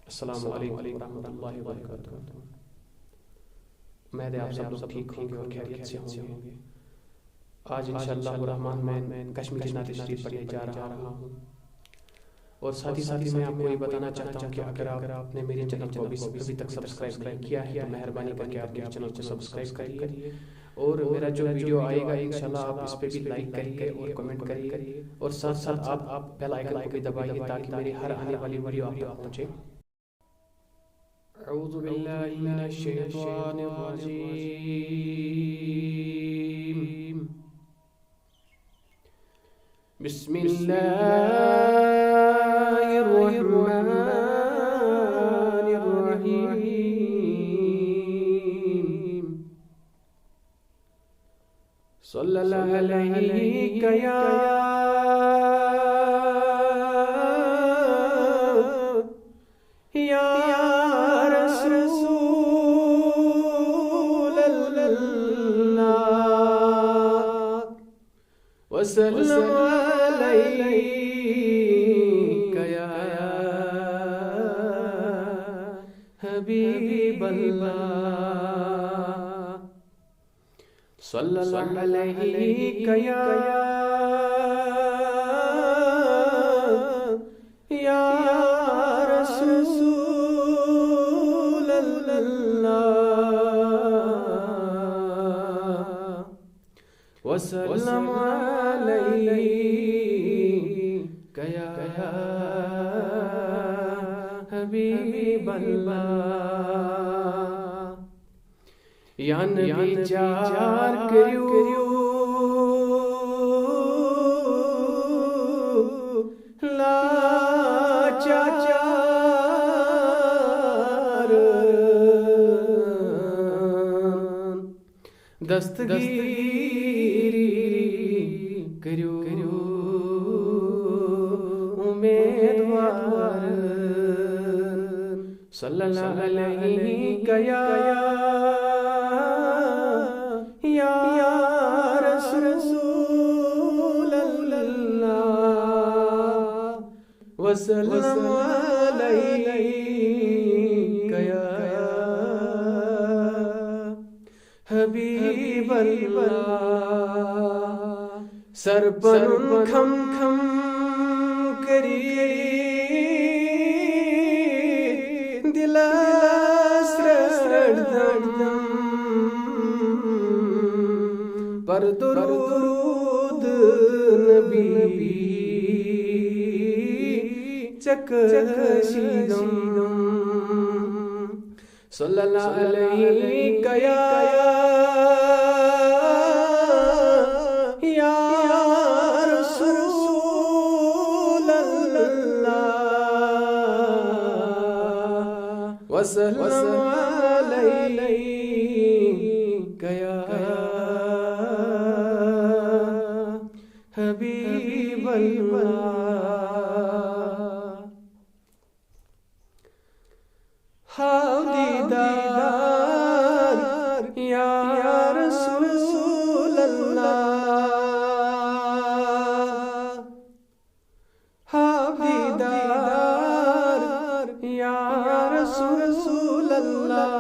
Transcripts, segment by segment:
السلام علیکم ورحمۃ اللہ وبرکاتہ۔ امید ہے آپ سب لوگ ٹھیک ہوں گے اور خیریت سے ہوں گے۔ آج انشاءاللہ الرحمن میں کشمیری نعت شریف پڑھنے جا رہا ہوں، اور ساتھ ہی میں آپ کو یہ بتانا چاہتا ہوں کہ اگر آپ نے میرے چینل کو ابھی تک سبسکرائب نہیں کیا ہے تو مہربانی کر کے آپ میرے چینل کو سبسکرائب کریے، اور میرا جو ویڈیو آئے گا انشاءاللہ آپ اس پہ بھی لائک کریے اور کمنٹ کریے، اور ساتھ آپ بیل آئیکن کو بھی دبائیے تاکہ میری ہر آنے والی ویڈیو آپ تک پہنچے۔ اعوذ باللہ من الشیطان الرجیم، بسم اللہ الرحمن الرحیم، صلی اللہ علیہ یا رسول اللہ، وسلم علیک یا حبیب اللہ، صلی اللہ علیک یا رسول اللہ، وسلم علیک یا حبیب اللہ، یا نبی چار کریو لا چاچار دستگیری کریو امیدوار، صلی اللہ علیہ یا رسول اللہ، وسلم علیک یا حبیب اللہ، سر پر کھم کھم کری دل سردم پر درود نبی چکشیدم، صلی اللہ علیہ یا رسول اللہ، وسلم علیک یا حبیب اللہ، ہاؤ دیدار یا رسول اللہ، ہاؤ دیدار یا رسول اللہ،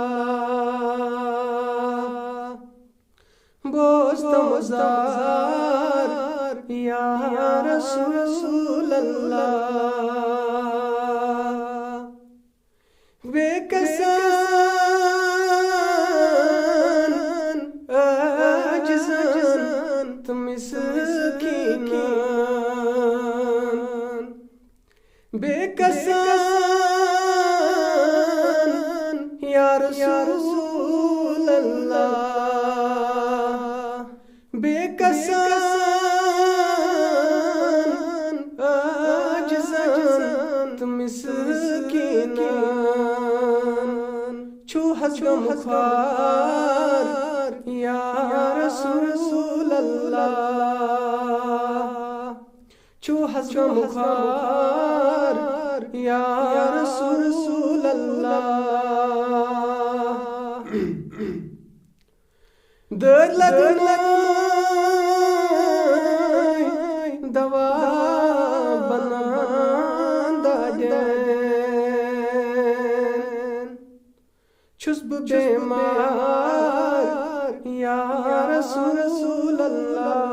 بوست مزار یا رسول اللہ، بے کسان عاجزان تم مسکینان، بے کسان یا رسول اللہ، بے کسان عاجزان تم مسکینان، چھو حسب مخار یا رسول اللہ، چھو حسب مخار یا رسول اللہ، در لگنا دوا بنا دے بیمار یا رسول اللہ،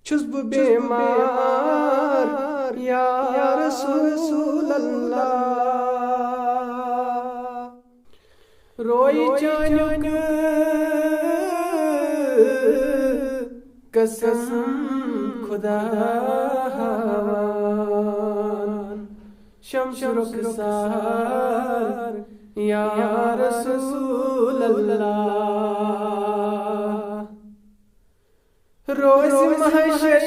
چھس بہ بیمار یا رسول اللہ، روئی چانیک قسم خدا ہاوان، شمس رخسار یا رسول اللہ، روز محشر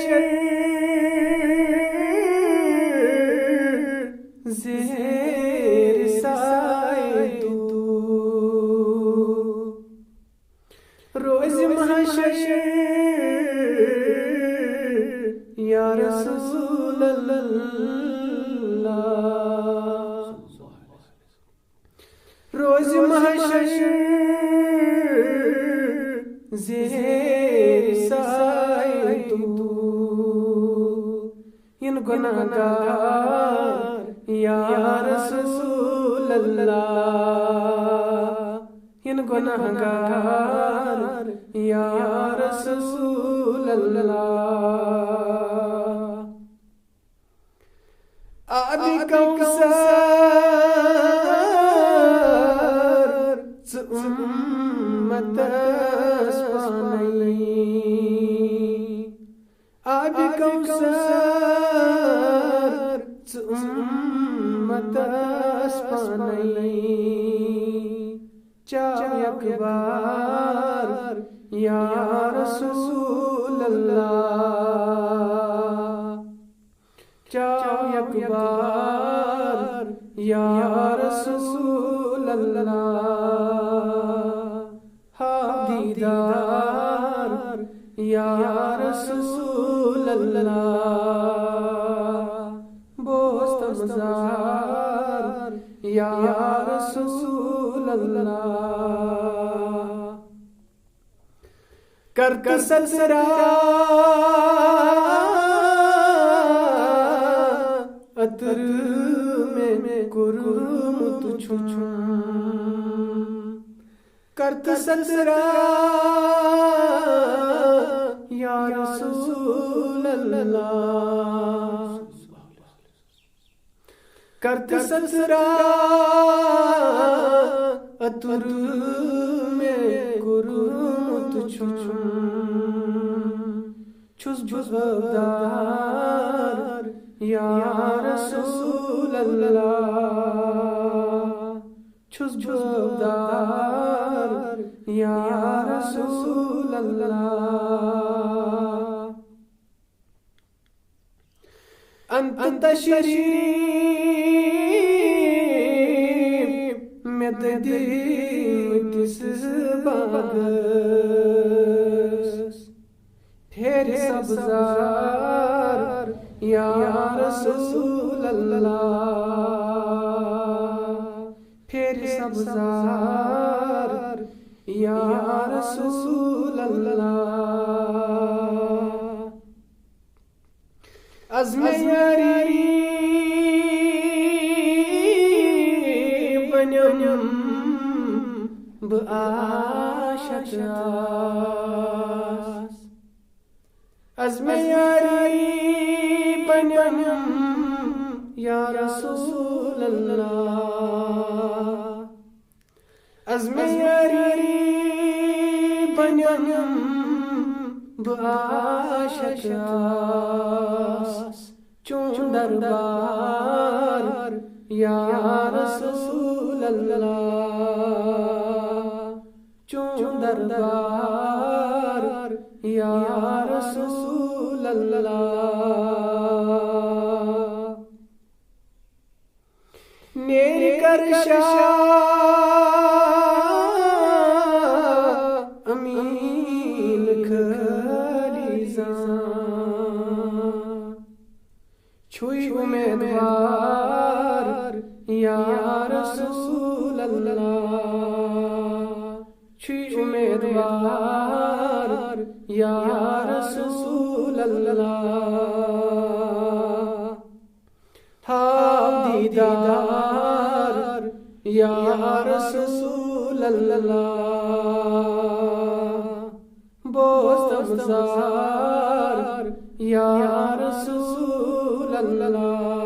زیر سائے تو، روز محشر یا رسول اللہ، روز محشر زیر سائے تو، ان گناہگار یا رسول اللہ، ان گناہگار یا رسول اللہ، آب کوثر ژٕ اُمتس پانے، آب کوثر ژٕ اُمتس پانے، چاو یک بار یا رسول اللہ، چاو یک بار یا رسول اللہ، ہاں دیدار یا رسول اللہ، بوست مزار یا رسول اللہ، کرک سلسلہ عطر میں کرمت چھم، کرت سلسلہ یا رسول اللہ، کرت سلسلہ عطر میں کرمت چھم، چھس بزدار یا رسول اللہ، چھس بزدار یا رسول اللہ، انت تشریف میں دید کس باغس، پھر سبزار یا رسول اللہ، پھر سبزار یا رسول اللہ، عزم یاری بنیم بعاشق راس، عزم یاری بنیم یا رسول اللہ، عزم یاری بنیم بعاشق راس، چون دربار یا رسول اللہ، چون دربار یا رسول اللہ، نیر کر شاہ امین خلیزاں، چھوئی امیدوار یا رسول اللہ، چھوئی امیدوار یا رسول اللہ، ہاں دیدار یا رسول اللہ بوستم زار یا رسول اللہ